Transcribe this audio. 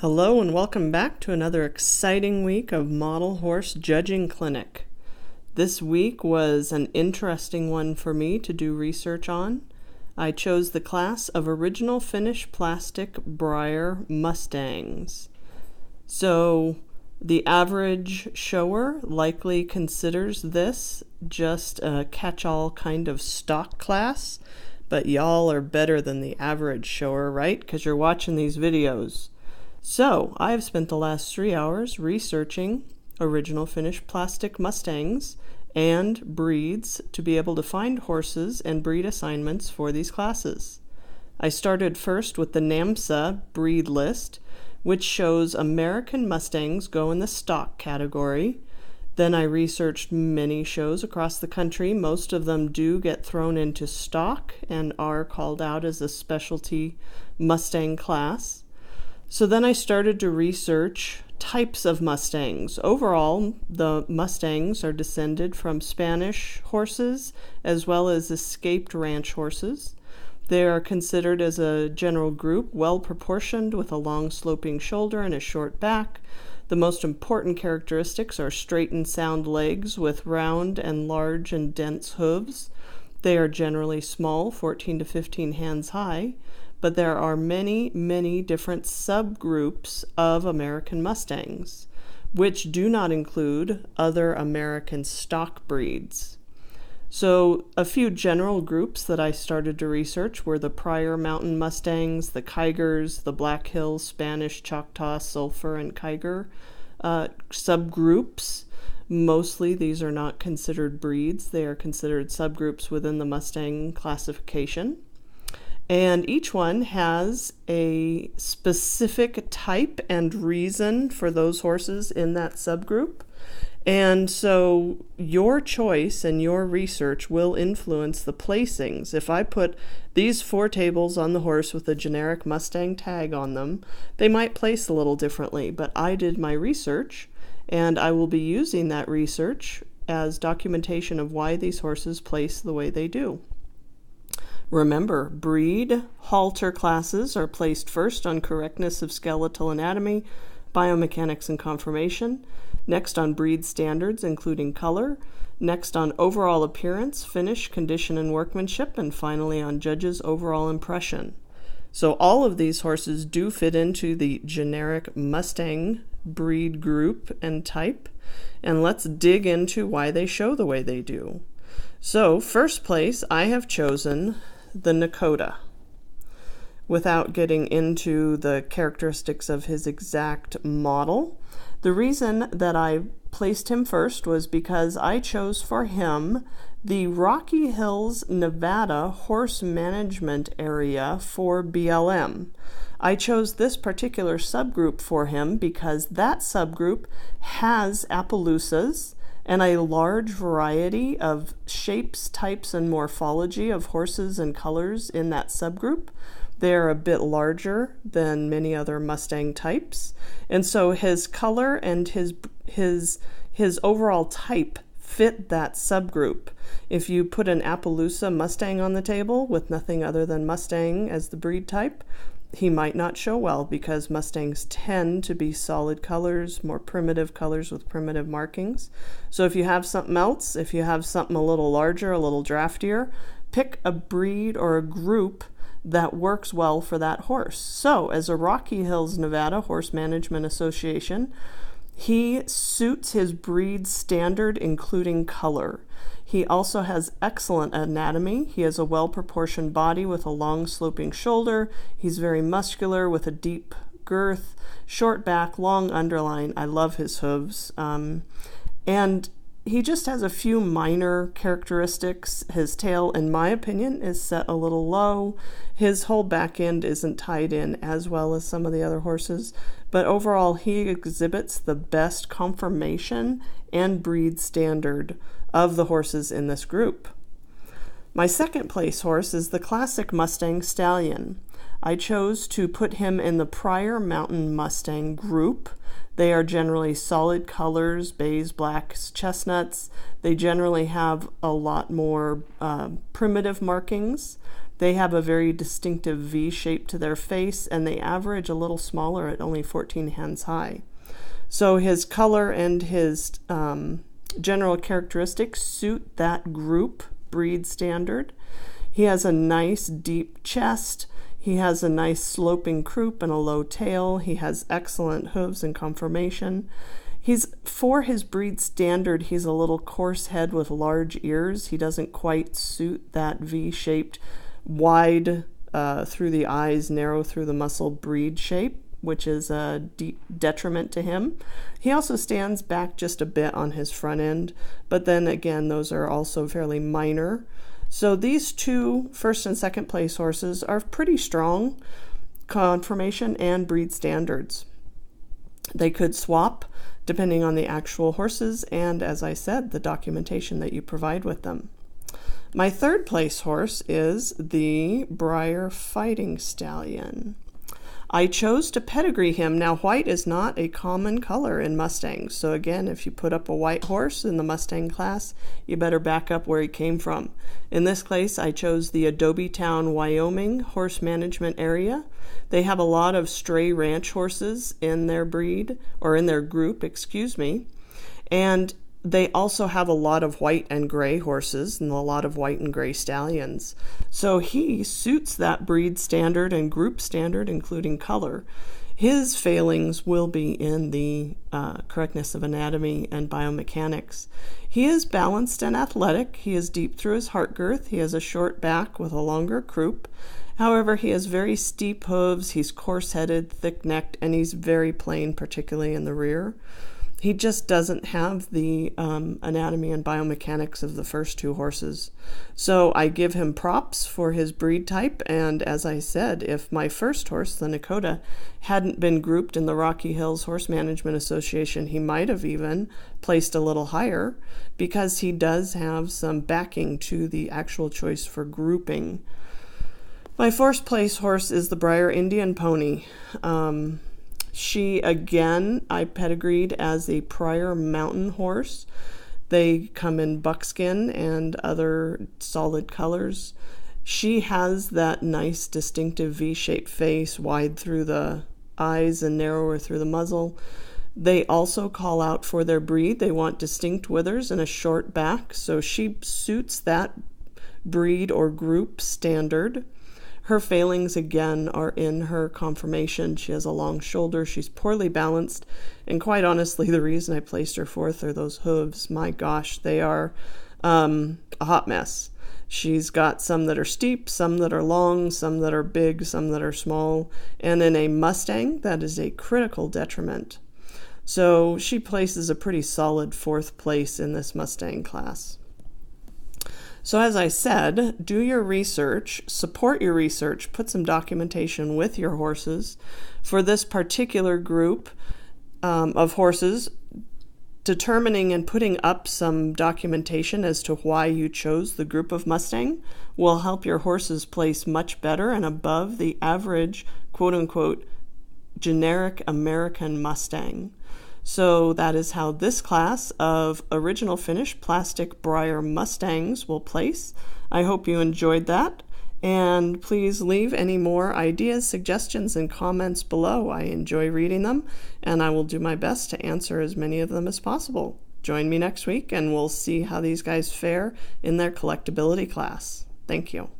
Hello and welcome back to another exciting week of Model Horse Judging Clinic. This week was an interesting one for me to do research on. I chose the class of original finish plastic Breyer Mustangs. So the average shower likely considers this just a catch-all kind of stock class, but y'all are better than the average shower, right? Because you're watching these videos. So, I have spent the last 3 hours researching original finished plastic Mustangs and breeds to be able to find horses and breed assignments for these classes. I started first with the NAMSA breed list, which shows American Mustangs go in the stock category. Then I researched many shows across the country. Most of them do get thrown into stock and are called out as a specialty Mustang class. So then I started to research types of Mustangs. Overall, the Mustangs are descended from Spanish horses as well as escaped ranch horses. They are considered as a general group well proportioned with a long sloping shoulder and a short back. The most important characteristics are straight and sound legs with round and large and dense hooves. They are generally small, 14 to 15 hands high. But there are many, many different subgroups of American Mustangs, which do not include other American stock breeds. So a few general groups that I started to research were the Pryor Mountain Mustangs, the Kigers, the Black Hills, Spanish, Choctaw, Sulphur, and Kiger subgroups. Mostly these are not considered breeds. They are considered subgroups within the Mustang classification. And each one has a specific type and reason for those horses in that subgroup. And so your choice and your research will influence the placings. If I put these 4 tables on the horse with a generic Mustang tag on them, they might place a little differently. But I did my research, and I will be using that research as documentation of why these horses place the way they do. Remember, breed halter classes are placed first on correctness of skeletal anatomy, biomechanics and conformation, next on breed standards including color, next on overall appearance, finish, condition, and workmanship, and finally on judges' overall impression. So all of these horses do fit into the generic Mustang breed group and type, and let's dig into why they show the way they do. So first place, I have chosen the Nakota. Without getting into the characteristics of his exact model, the reason that I placed him first was because I chose for him the Rocky Hills, Nevada horse management area for BLM. I chose this particular subgroup for him because that subgroup has Appaloosas and a large variety of shapes, types, and morphology of horses and colors in that subgroup. They're a bit larger than many other Mustang types, and so his color and his overall type fit that subgroup. If you put an Appaloosa Mustang on the table with nothing other than Mustang as the breed type, he might not show well because Mustangs tend to be solid colors, more primitive colors with primitive markings. So if you have something else, if you have something a little larger, a little draftier, pick a breed or a group that works well for that horse. So as a Rocky Hills, Nevada Horse Management Association, he suits his breed standard, including color. He also has excellent anatomy. He has a well-proportioned body with a long sloping shoulder. He's very muscular with a deep girth, short back, long underline. I love his hooves. And he just has a few minor characteristics. His tail, in my opinion, is set a little low. His whole back end isn't tied in as well as some of the other horses. But overall, he exhibits the best conformation and breed standard of the horses in this group. My second place horse is the classic Mustang Stallion. I chose to put him in the Pryor Mountain Mustang group. They are generally solid colors, bays, blacks, chestnuts. They generally have a lot more primitive markings. They have a very distinctive V shape to their face, and they average a little smaller at only 14 hands high. So his color and his general characteristics suit that group breed standard. He has a nice deep chest. He has a nice sloping croup and a low tail. He has excellent hooves and conformation. For his breed standard, he's a little coarse head with large ears. He doesn't quite suit that V-shaped, wide through the eyes, narrow through the muscle breed shape, which is a deep detriment to him. He also stands back just a bit on his front end, but then again, those are also fairly minor. So these two first and second place horses are pretty strong conformation and breed standards. They could swap depending on the actual horses and, as I said, the documentation that you provide with them. My third place horse is the Breyer Fighting Stallion. I chose to pedigree him. Now, white is not a common color in Mustangs. So again, if you put up a white horse in the Mustang class, you better back up where he came from. In this case, I chose the Adobe Town, Wyoming horse management area. They have a lot of stray ranch horses in their breed, or in their group, excuse me. And they also have a lot of white and gray horses and a lot of white and gray stallions. So he suits that breed standard and group standard, including color. His failings will be in the correctness of anatomy and biomechanics. He is balanced and athletic. He is deep through his heart girth. He has a short back with a longer croup. However, he has very steep hooves. He's coarse-headed, thick-necked, and he's very plain, particularly in the rear. He just doesn't have the anatomy and biomechanics of the first two horses. So I give him props for his breed type, and as I said, if my first horse, the Nakota, hadn't been grouped in the Rocky Hills Horse Management Association, he might have even placed a little higher, because he does have some backing to the actual choice for grouping. My fourth place horse is the Breyer Indian Pony. She, again, I pedigreed as a Pryor Mountain horse. They come in buckskin and other solid colors. She has that nice distinctive V-shaped face, wide through the eyes and narrower through the muzzle. They also call out for their breed. They want distinct withers and a short back, so she suits that breed or group standard. Her failings, again, are in her conformation. She has a long shoulder. She's poorly balanced. And quite honestly, the reason I placed her fourth are those hooves. My gosh, they are a hot mess. She's got some that are steep, some that are long, some that are big, some that are small. And in a Mustang, that is a critical detriment. So she places a pretty solid fourth place in this Mustang class. So as I said, do your research, support your research, put some documentation with your horses. For this particular group of horses, determining and putting up some documentation as to why you chose the group of Mustang will help your horses place much better and above the average, quote-unquote, generic American Mustang. So that is how this class of original finish plastic Breyer Mustangs will place. I hope you enjoyed that, and please leave any more ideas, suggestions, and comments below. I enjoy reading them, and I will do my best to answer as many of them as possible. Join me next week, and we'll see how these guys fare in their collectability class. Thank you.